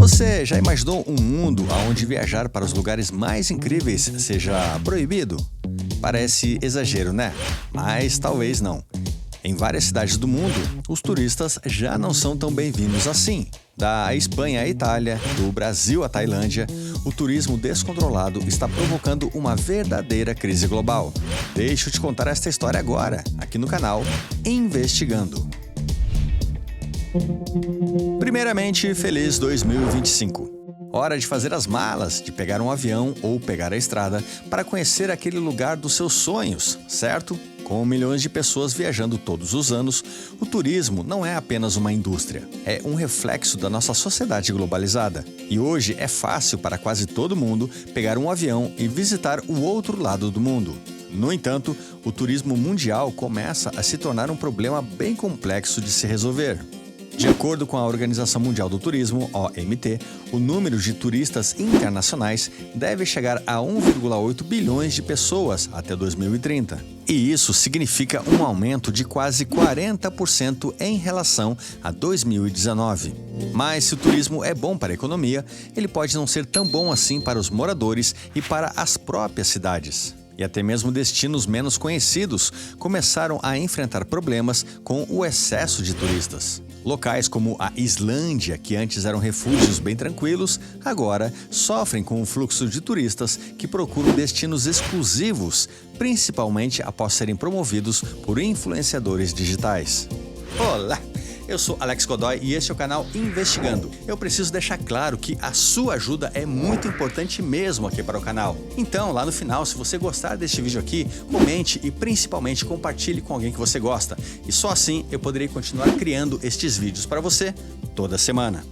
Você já imaginou um mundo onde viajar para os lugares mais incríveis seja proibido? Parece exagero, né? Mas talvez não. Em várias cidades do mundo, os turistas já não são tão bem-vindos assim. Da Espanha à Itália, do Brasil à Tailândia, o turismo descontrolado está provocando uma verdadeira crise global. Deixa eu te contar esta história agora, aqui no canal Investigando. Primeiramente, feliz 2025. Hora de fazer as malas, de pegar um avião ou pegar a estrada para conhecer aquele lugar dos seus sonhos, certo? Com milhões de pessoas viajando todos os anos, o turismo não é apenas uma indústria, é um reflexo da nossa sociedade globalizada. E hoje é fácil para quase todo mundo pegar um avião e visitar o outro lado do mundo. No entanto, o turismo mundial começa a se tornar um problema bem complexo de se resolver. De acordo com a Organização Mundial do Turismo, OMT, o número de turistas internacionais deve chegar a 1,8 bilhões de pessoas até 2030. E isso significa um aumento de quase 40% em relação a 2019. Mas se o turismo é bom para a economia, ele pode não ser tão bom assim para os moradores e para as próprias cidades. E até mesmo destinos menos conhecidos começaram a enfrentar problemas com o excesso de turistas. Locais como a Islândia, que antes eram refúgios bem tranquilos, agora sofrem com o fluxo de turistas que procuram destinos exclusivos, principalmente após serem promovidos por influenciadores digitais. Olá! Eu sou Alex Godoy e este é o canal Investigando. Eu preciso deixar claro que a sua ajuda é muito importante mesmo aqui para o canal. Então, lá no final, se você gostar deste vídeo aqui, comente e principalmente compartilhe com alguém que você gosta. E só assim eu poderei continuar criando estes vídeos para você toda semana.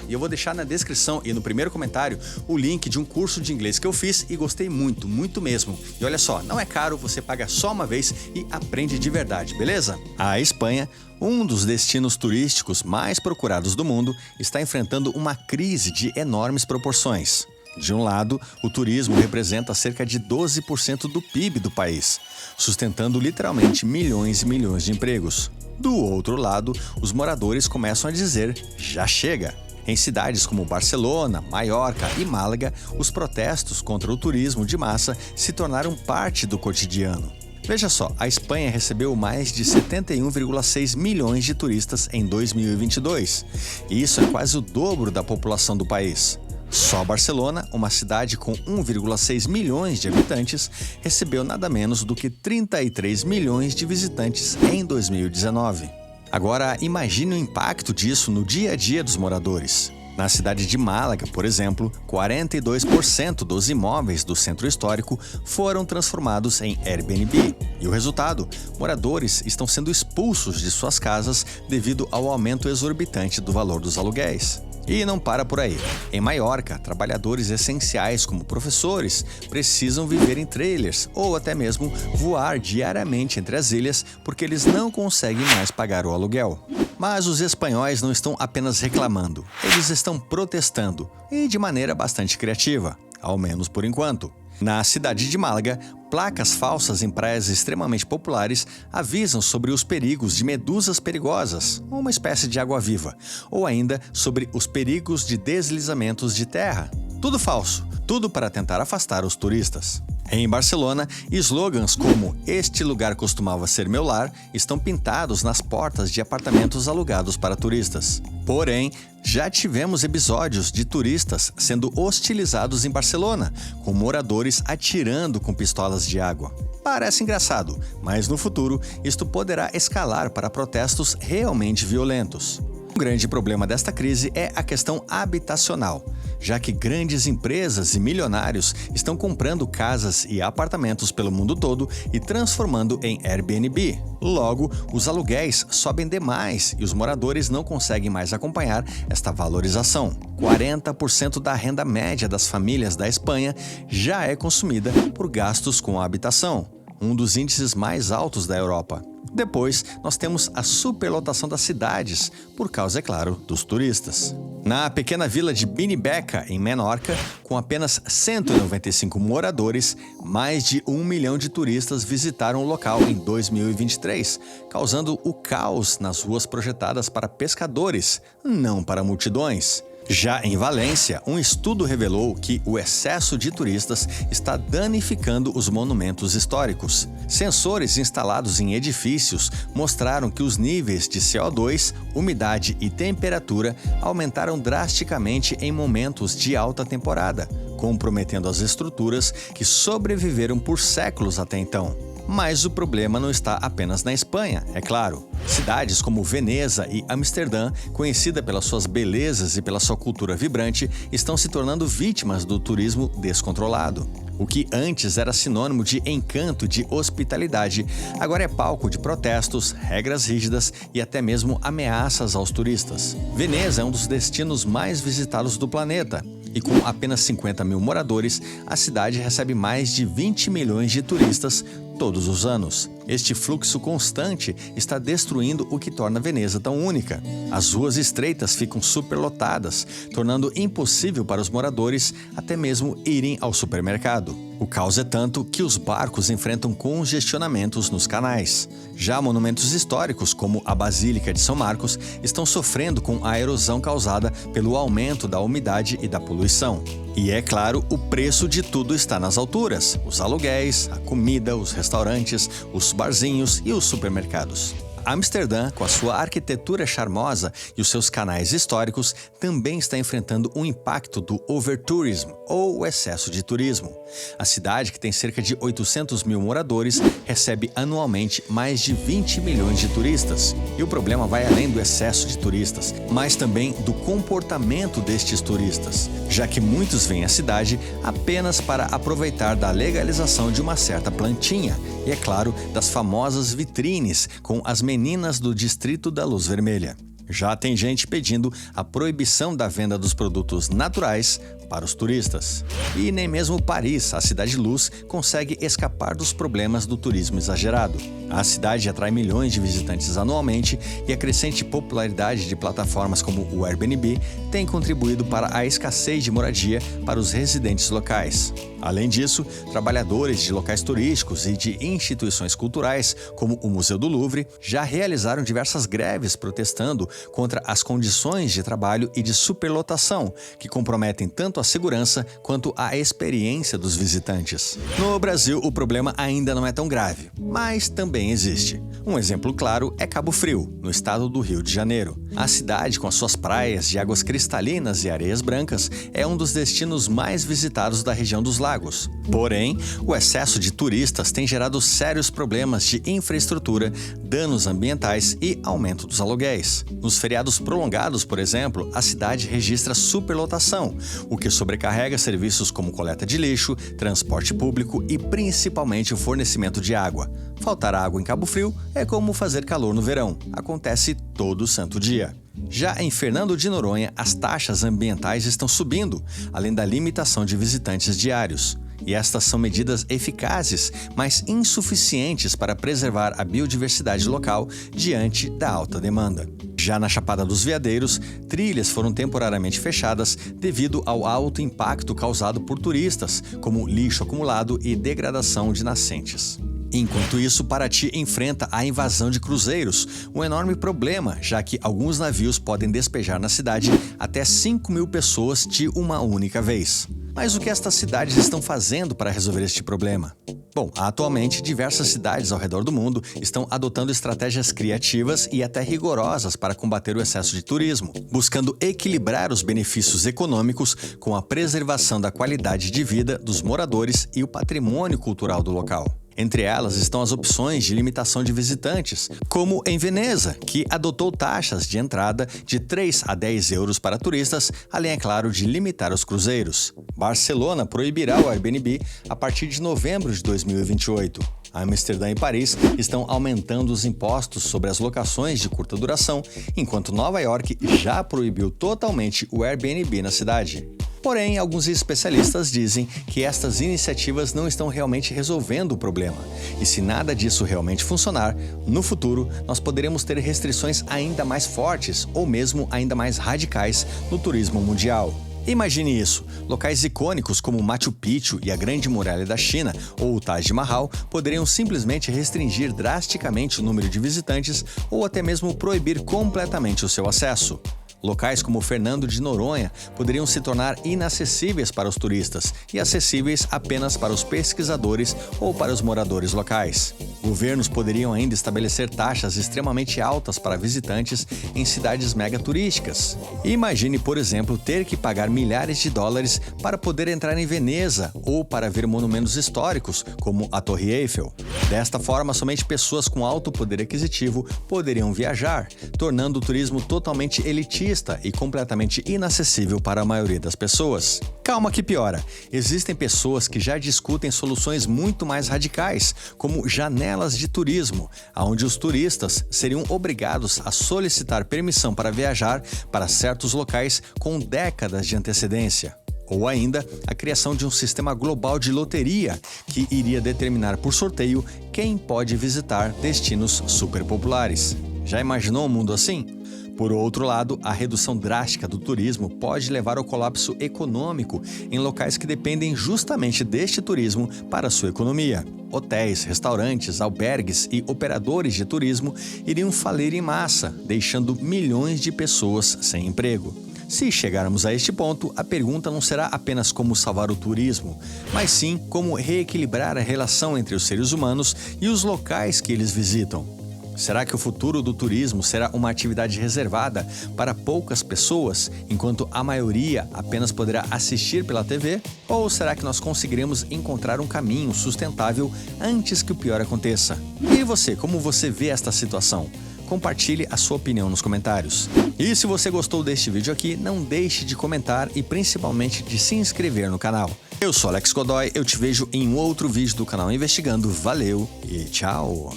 E eu vou deixar na descrição e no primeiro comentário o link de um curso de inglês que eu fiz e gostei muito, muito mesmo. E olha só, não é caro, você paga só uma vez e aprende de verdade, beleza? A Espanha, um dos destinos turísticos mais procurados do mundo, está enfrentando uma crise de enormes proporções. De um lado, o turismo representa cerca de 12% do PIB do país, sustentando literalmente milhões e milhões de empregos. Do outro lado, os moradores começam a dizer: já chega! Em cidades como Barcelona, Maiorca e Málaga, os protestos contra o turismo de massa se tornaram parte do cotidiano. Veja só, a Espanha recebeu mais de 71,6 milhões de turistas em 2022, e isso é quase o dobro da população do país. Só Barcelona, uma cidade com 1,6 milhões de habitantes, recebeu nada menos do que 33 milhões de visitantes em 2019. Agora, imagine o impacto disso no dia a dia dos moradores. Na cidade de Málaga, por exemplo, 42% dos imóveis do centro histórico foram transformados em Airbnb. E o resultado? Moradores estão sendo expulsos de suas casas devido ao aumento exorbitante do valor dos aluguéis. E não para por aí. Em Maiorca, trabalhadores essenciais como professores precisam viver em trailers ou até mesmo voar diariamente entre as ilhas porque eles não conseguem mais pagar o aluguel. Mas os espanhóis não estão apenas reclamando, eles estão protestando e de maneira bastante criativa, ao menos por enquanto. Na cidade de Málaga, placas falsas em praias extremamente populares avisam sobre os perigos de medusas perigosas, uma espécie de água-viva, ou ainda sobre os perigos de deslizamentos de terra. Tudo falso, tudo para tentar afastar os turistas. Em Barcelona, slogans como "Este lugar costumava ser meu lar" estão pintados nas portas de apartamentos alugados para turistas. Porém, já tivemos episódios de turistas sendo hostilizados em Barcelona, com moradores atirando com pistolas de água. Parece engraçado, mas no futuro isto poderá escalar para protestos realmente violentos. O grande problema desta crise é a questão habitacional, já que grandes empresas e milionários estão comprando casas e apartamentos pelo mundo todo e transformando em Airbnb. Logo, os aluguéis sobem demais e os moradores não conseguem mais acompanhar esta valorização. 40% da renda média das famílias da Espanha já é consumida por gastos com a habitação, um dos índices mais altos da Europa. Depois, nós temos a superlotação das cidades, por causa, é claro, dos turistas. Na pequena vila de Benibeca, em Menorca, com apenas 195 moradores, mais de 1 milhão de turistas visitaram o local em 2023, causando o caos nas ruas projetadas para pescadores, não para multidões. Já em Valência, um estudo revelou que o excesso de turistas está danificando os monumentos históricos. Sensores instalados em edifícios mostraram que os níveis de CO2, umidade e temperatura aumentaram drasticamente em momentos de alta temporada, comprometendo as estruturas que sobreviveram por séculos até então. Mas o problema não está apenas na Espanha, é claro. Cidades como Veneza e Amsterdã, conhecida pelas suas belezas e pela sua cultura vibrante, estão se tornando vítimas do turismo descontrolado. O que antes era sinônimo de encanto e de hospitalidade, agora é palco de protestos, regras rígidas e até mesmo ameaças aos turistas. Veneza é um dos destinos mais visitados do planeta. E com apenas 50 mil moradores, a cidade recebe mais de 20 milhões de turistas todos os anos. Este fluxo constante está destruindo o que torna Veneza tão única. As ruas estreitas ficam superlotadas, tornando impossível para os moradores até mesmo irem ao supermercado. O caos é tanto que os barcos enfrentam congestionamentos nos canais. Já monumentos históricos, como a Basílica de São Marcos, estão sofrendo com a erosão causada pelo aumento da umidade e da poluição. E é claro, o preço de tudo está nas alturas: os aluguéis, a comida, os restaurantes, os barzinhos e os supermercados. Amsterdã, com a sua arquitetura charmosa e os seus canais históricos, também está enfrentando um impacto do overtourism, ou o excesso de turismo. A cidade, que tem cerca de 800 mil moradores, recebe anualmente mais de 20 milhões de turistas. E o problema vai além do excesso de turistas, mas também do comportamento destes turistas, já que muitos vêm à cidade apenas para aproveitar da legalização de uma certa plantinha e, é claro, das famosas vitrines com as meninas do Distrito da Luz Vermelha. Já tem gente pedindo a proibição da venda dos produtos naturais para os turistas. E nem mesmo Paris, a cidade luz, consegue escapar dos problemas do turismo exagerado. A cidade atrai milhões de visitantes anualmente e a crescente popularidade de plataformas como o Airbnb tem contribuído para a escassez de moradia para os residentes locais. Além disso, trabalhadores de locais turísticos e de instituições culturais, como o Museu do Louvre, já realizaram diversas greves protestando contra as condições de trabalho e de superlotação, que comprometem tanto a segurança quanto a experiência dos visitantes. No Brasil, o problema ainda não é tão grave, mas também existe. Um exemplo claro é Cabo Frio, no estado do Rio de Janeiro. A cidade, com as suas praias de águas cristalinas e areias brancas, é um dos destinos mais visitados da região dos lagos. Porém, o excesso de turistas tem gerado sérios problemas de infraestrutura, danos ambientais e aumento dos aluguéis. Nos feriados prolongados, por exemplo, a cidade registra superlotação, o que sobrecarrega serviços como coleta de lixo, transporte público e principalmente o fornecimento de água. Faltar água em Cabo Frio é como fazer calor no verão. Acontece todo santo dia. Já em Fernando de Noronha, as taxas ambientais estão subindo, além da limitação de visitantes diários. E estas são medidas eficazes, mas insuficientes para preservar a biodiversidade local diante da alta demanda. Já na Chapada dos Veadeiros, trilhas foram temporariamente fechadas devido ao alto impacto causado por turistas, como lixo acumulado e degradação de nascentes. Enquanto isso, Paraty enfrenta a invasão de cruzeiros, um enorme problema, já que alguns navios podem despejar na cidade até 5 mil pessoas de uma única vez. Mas o que estas cidades estão fazendo para resolver este problema? Bom, atualmente, diversas cidades ao redor do mundo estão adotando estratégias criativas e até rigorosas para combater o excesso de turismo, buscando equilibrar os benefícios econômicos com a preservação da qualidade de vida dos moradores e o patrimônio cultural do local. Entre elas estão as opções de limitação de visitantes, como em Veneza, que adotou taxas de entrada de 3 a 10 euros para turistas, além, é claro, de limitar os cruzeiros. Barcelona proibirá o Airbnb a partir de novembro de 2028. Amsterdã e Paris estão aumentando os impostos sobre as locações de curta duração, enquanto Nova York já proibiu totalmente o Airbnb na cidade. Porém, alguns especialistas dizem que estas iniciativas não estão realmente resolvendo o problema. E se nada disso realmente funcionar, no futuro nós poderemos ter restrições ainda mais fortes ou mesmo ainda mais radicais no turismo mundial. Imagine isso, locais icônicos como Machu Picchu e a Grande Muralha da China ou o Taj Mahal poderiam simplesmente restringir drasticamente o número de visitantes ou até mesmo proibir completamente o seu acesso. Locais como Fernando de Noronha poderiam se tornar inacessíveis para os turistas e acessíveis apenas para os pesquisadores ou para os moradores locais. Governos poderiam ainda estabelecer taxas extremamente altas para visitantes em cidades megaturísticas. Imagine, por exemplo, ter que pagar milhares de dólares para poder entrar em Veneza ou para ver monumentos históricos, como a Torre Eiffel. Desta forma, somente pessoas com alto poder aquisitivo poderiam viajar, tornando o turismo totalmente elitista e completamente inacessível para a maioria das pessoas. Calma que piora. Existem pessoas que já discutem soluções muito mais radicais, como janelas de turismo, onde os turistas seriam obrigados a solicitar permissão para viajar para certos locais com décadas de antecedência. Ou ainda, a criação de um sistema global de loteria, que iria determinar por sorteio quem pode visitar destinos superpopulares. Já imaginou um mundo assim? Por outro lado, a redução drástica do turismo pode levar ao colapso econômico em locais que dependem justamente deste turismo para sua economia. Hotéis, restaurantes, albergues e operadores de turismo iriam falir em massa, deixando milhões de pessoas sem emprego. Se chegarmos a este ponto, a pergunta não será apenas como salvar o turismo, mas sim como reequilibrar a relação entre os seres humanos e os locais que eles visitam. Será que o futuro do turismo será uma atividade reservada para poucas pessoas, enquanto a maioria apenas poderá assistir pela TV? Ou será que nós conseguiremos encontrar um caminho sustentável antes que o pior aconteça? E você, como você vê esta situação? Compartilhe a sua opinião nos comentários. E se você gostou deste vídeo aqui, não deixe de comentar e principalmente de se inscrever no canal. Eu sou Alex Godoy, eu te vejo em um outro vídeo do canal Investigando. Valeu e tchau!